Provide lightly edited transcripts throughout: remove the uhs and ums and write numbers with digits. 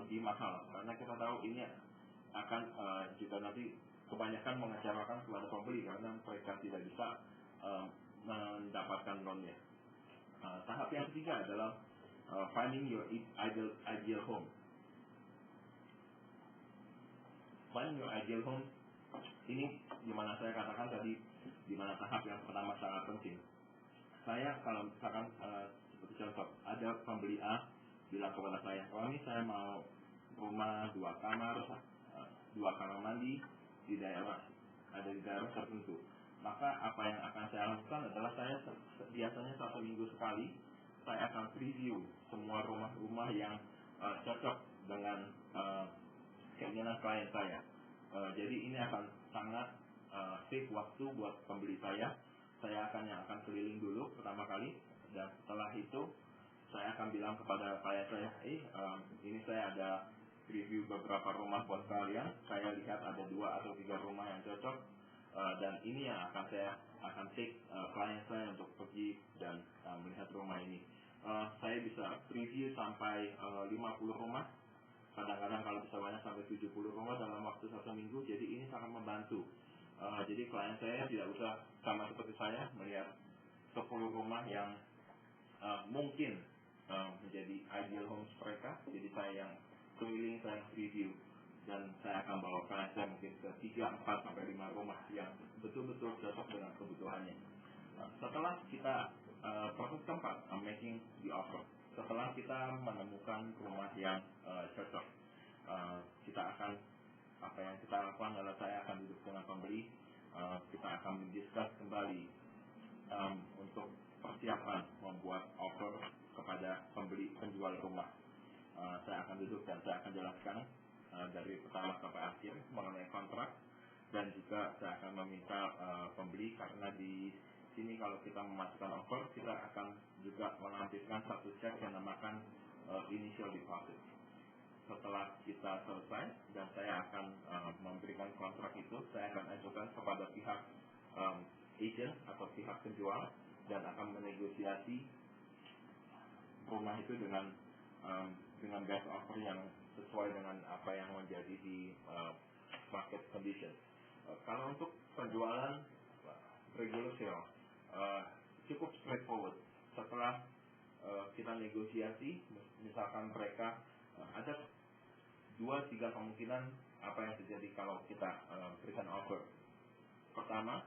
lebih mahal, karena kita tahu ini akan juga nanti kebanyakan mengecewakan kepada pembeli karena mereka tidak bisa mendapatkan loannya. Tahap yang ketiga adalah finding your ideal home. Finding your ideal home ini dimana saya katakan tadi, dimana tahap yang pertama sangat penting. Saya kalau misalkan seperti contoh, ada pembeli A bilang kepada saya, kalau ini saya mau rumah 2 kamar mandi di daerah tertentu, maka apa yang akan saya lakukan adalah saya biasanya 1 minggu sekali saya akan preview semua rumah-rumah yang cocok dengan keinginan klien saya. Jadi ini akan sangat save waktu buat pembeli saya. Saya akan keliling dulu pertama kali, dan setelah itu saya akan bilang kepada klien saya, ini saya ada review beberapa rumah buat kalian. Saya lihat ada 2 atau 3 rumah yang cocok, dan ini yang saya akan take klien saya untuk pergi dan melihat rumah ini. Saya bisa preview sampai 50 rumah, kadang-kadang kalau bisa banyak sampai 70 rumah dalam waktu 1 minggu. Jadi ini sangat membantu. Jadi klien saya tidak usah sama seperti saya melihat 10 rumah yang mungkin menjadi ideal homes mereka. Jadi saya yang keliling, saya review, dan saya akan bawa klien saya mungkin ke 3, 4, sampai 5 rumah yang betul-betul cocok dengan kebutuhannya. Setelah kita proses keempat, making the offer. Setelah kita menemukan rumah yang cocok, apa yang kita lakukan adalah saya akan duduk dengan pembeli, kita akan mendiskus kembali untuk persiapan membuat offer kepada penjual rumah. Saya akan duduk dan saya akan jelaskan dari pertama sampai akhir mengenai kontrak, dan juga saya akan meminta pembeli, karena di sini kalau kita memasukkan offer, kita akan juga menampilkan satu cek yang namakan initial deposit. Setelah kita selesai dan saya akan memberikan kontrak itu, saya akan ajukan kepada pihak agent atau pihak penjual, dan akan menegosiasi rumah itu dengan best offer yang sesuai dengan apa yang menjadi di market condition. Kalau untuk penjualan regular sale, cukup straightforward. Setelah kita negosiasi, misalkan mereka ada 2-3 kemungkinan apa yang terjadi kalau kita berikan offer. Pertama,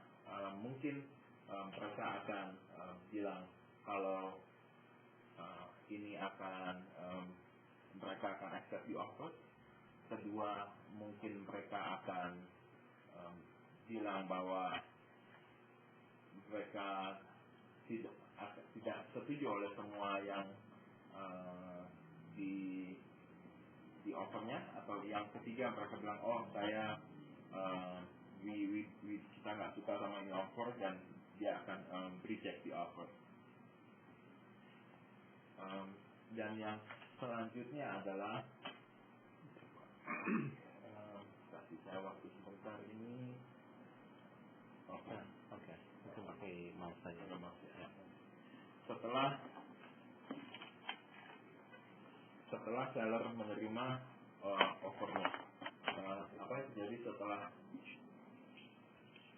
mungkin mereka akan bilang kalau ini mereka akan accept the offer. Kedua, mungkin mereka akan bilang bahwa mereka tidak setuju oleh semua yang di offernya, atau yang ketiga mereka bilang, saya kita nggak suka sama ini offer, dan dia akan reject the offer. Dan yang selanjutnya adalah kasih saya waktu sebentar ini. Oke. Itu pakai mouse saja. Ya. Setelah seller menerima offernya, apa yang terjadi setelah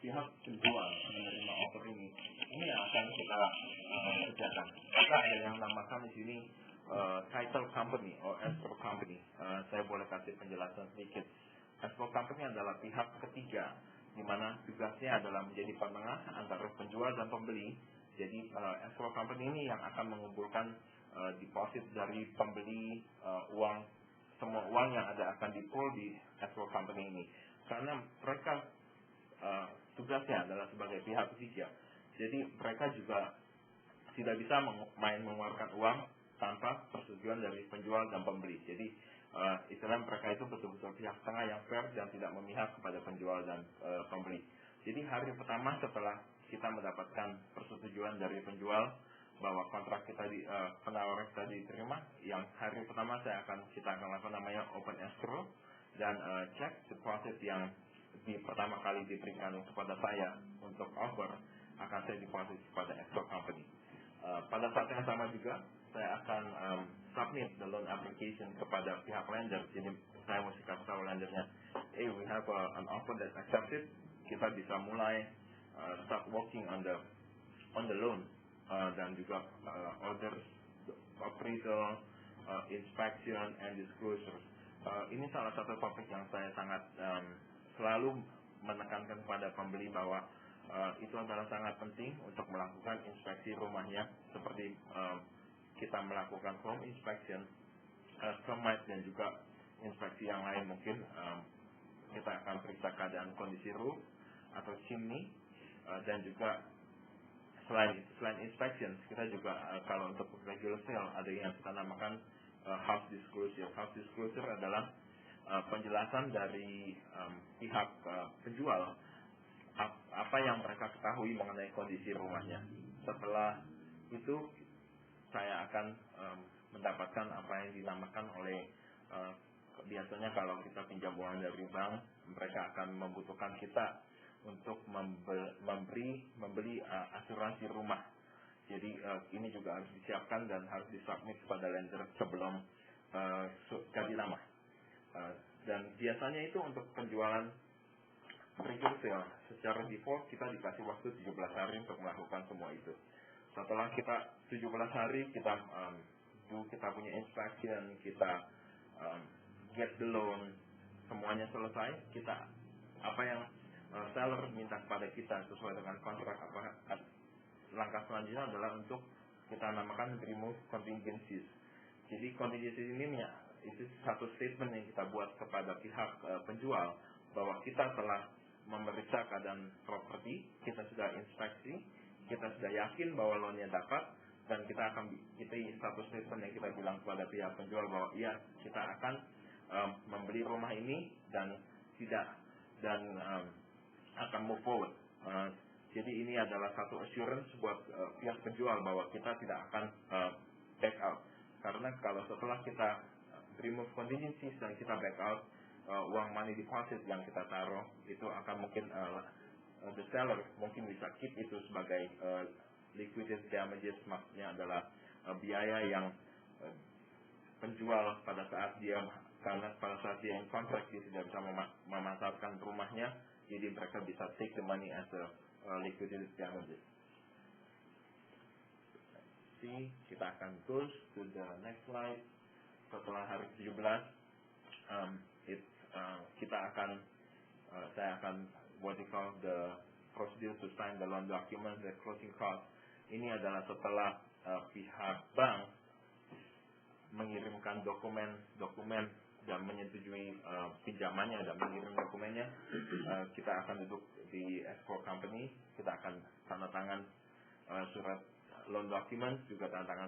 pihak penjual menerima offer ini yang akan kita kerjakan. Kita ada yang namakan di sini title company atau escrow company. Saya boleh kasih penjelasan sedikit. Escrow company adalah pihak ketiga, di mana tugasnya adalah menjadi penengah antara penjual dan pembeli. Jadi escrow company ini yang akan mengumpulkan deposit dari pembeli, semua uang yang akan di-pool di escrow company ini. Karena mereka tugasnya adalah sebagai pihak ketiga. Jadi mereka juga tidak bisa mengeluarkan uang tanpa persetujuan dari penjual dan pembeli. Jadi istilah mereka itu betul-betul pihak tengah yang fair dan tidak memihak kepada penjual dan pembeli. Jadi hari pertama setelah kita mendapatkan persetujuan dari penjual bahwa kontrak kita penawaran kita diterima, yang hari pertama kita akan lakukan namanya open escrow, dan cek deposit yang pertama kali diberikan kepada saya untuk offer akan saya deposit kepada escrow company. Pada saat yang sama juga saya akan submit the loan application kepada pihak lender. Jadi saya mesti kasih tahu lendernya, we have an offer that accepted. Kita bisa mulai start working on the loan, dan juga orders, appraisal, inspection and disclosure. Ini salah satu topik yang saya sangat selalu menekankan kepada pembeli bahwa itu adalah sangat penting untuk melakukan inspeksi rumahnya, seperti kita melakukan home inspection, termite, dan juga inspeksi yang lain. Mungkin kita akan periksa keadaan kondisi roof atau chimney, dan juga selain inspection, kita juga kalau untuk regular sale ada yang kita namakan house disclosure. House disclosure adalah penjelasan dari pihak penjual apa yang mereka ketahui mengenai kondisi rumahnya. Setelah itu saya akan mendapatkan apa yang dinamakan oleh biasanya kalau kita pinjam uang dari bank, mereka akan membutuhkan kita untuk membeli asuransi rumah. Jadi ini juga harus disiapkan dan harus disubmit kepada lender sebelum ganti nama. Dan biasanya itu untuk penjualan regular sale, secara default kita dikasih waktu 17 hari untuk melakukan semua itu. Setelah kita 17 hari kita kita punya inspection, kita get the loan, semuanya selesai, kita apa yang seller minta kepada kita sesuai dengan kontrak, langkah selanjutnya adalah untuk kita namakan remove contingencies. Jadi contingencies ini itu satu statement yang kita buat kepada pihak penjual bahwa kita telah memeriksa keadaan properti, kita sudah inspeksi, kita sudah yakin bahwa loannya dapat, dan kita satu statement yang kita bilang kepada pihak penjual bahwa iya, kita akan membeli rumah ini dan akan move forward. Jadi ini adalah satu assurance buat pihak penjual bahwa kita tidak akan back out. Karena kalau setelah kita remove contingencies dan kita back out, uang money deposit yang kita taruh itu akan mungkin the seller mungkin bisa keep itu sebagai liquidated damages, maksudnya adalah biaya yang penjual pada saat dia in contract dia tidak bisa memasarkan rumahnya, jadi mereka bisa take the money as a liquidated damages. Kita akan go to the next slide. Setelah hari 17 saya akan what we call the procedure to sign the loan document, the closing cost. Ini adalah setelah pihak bank mengirimkan dokumen dan menyetujui pinjamannya dan mengirim dokumennya, kita akan duduk di escrow company, kita akan tanda tangan surat loan document, juga tanda tangan